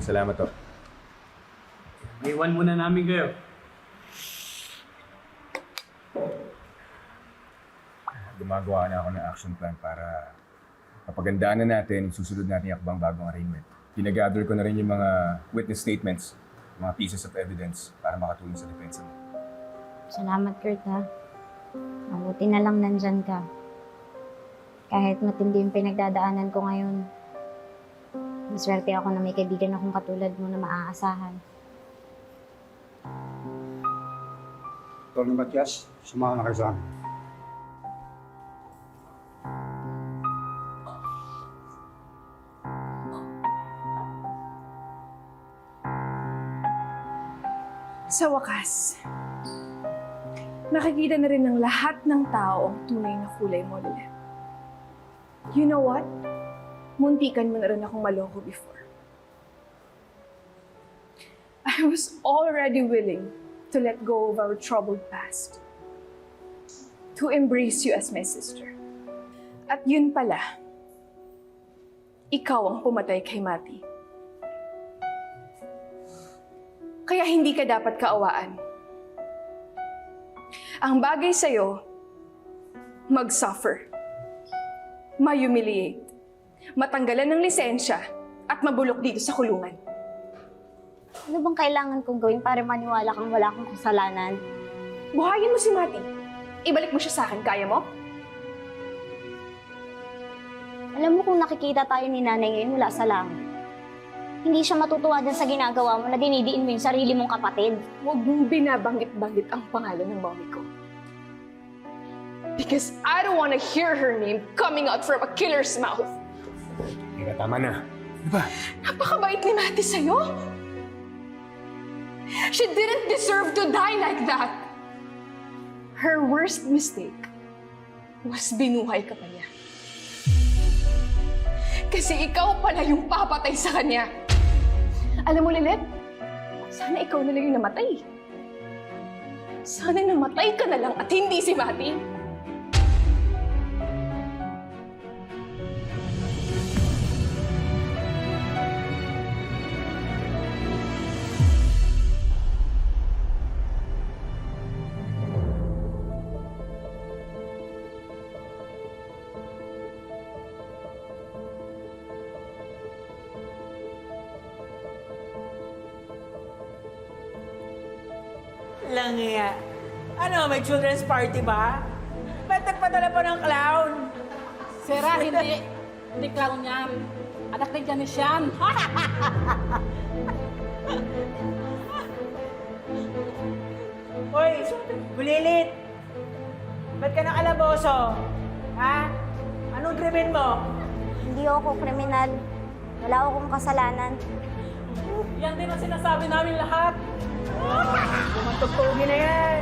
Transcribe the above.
Salamat to. Iwan muna namin kayo. Gumagawa na ako ng action plan para mapagandaan na natin, susunod natin yung akbang bagong arraignment. Pinagather ko na rin yung mga witness statements, mga pieces of evidence para makatulong sa depensa mo. Salamat, Kurt, ha. Mabuti na lang nandyan ka. Kahit matindi yung pinagdadaanan ko ngayon, maswerte ako na may kaibigan akong katulad mo na maaasahan. Tony Matias, sumama na kayo sa amin. Sa wakas, nakikita na rin ng lahat ng tao ang tunay na kulay mo, Lilet. You know what? Muntikan mo na rin akong maloko before. I was already willing to let go of our troubled past. To embrace you as my sister. At yun pala, ikaw ang pumatay kay Mati. Kaya hindi ka dapat kaawaan. Ang bagay sa'yo, mag-suffer, ma-humiliate, matanggalan ng lisensya, at mabulok dito sa kulungan. Ano bang kailangan kong gawin para maniwala kang wala akong kasalanan? Buhayin mo si Mati. Ibalik mo siya sa akin. Kaya mo? Alam mo kung nakikita tayo ni nanay ngayon mula sa langit. Hindi siya matutuwa dyan sa ginagawa mo na dinidiin mo yung sarili mong kapatid. Huwag mong binabanggit-banggit ang pangalan ng mommy ko. Because I don't want to hear her name coming out from a killer's mouth. Hindi na, tama na. Diba? Napakabait ni Mati sa'yo. She didn't deserve to die like that. Her worst mistake was binuhay ka pa niya. Kasi ikaw pala yung papatay sa kanya. Alam mo, Lilet, sana ikaw na lang yung namatay. Sana namatay ka na lang at hindi si Mati. Lang iya. Ano, may children's party ba? Ba't nagpadala pa ng clown? Sera, hindi. Hindi clown yan. Anak ni Janice yan. Hoy, bulilit! Ba't ka nakalaboso? Ha? Anong krimen mo? Hindi ako kriminal. Wala akong kasalanan. Yan din ang sinasabi namin lahat. Bumantugtugi na yan.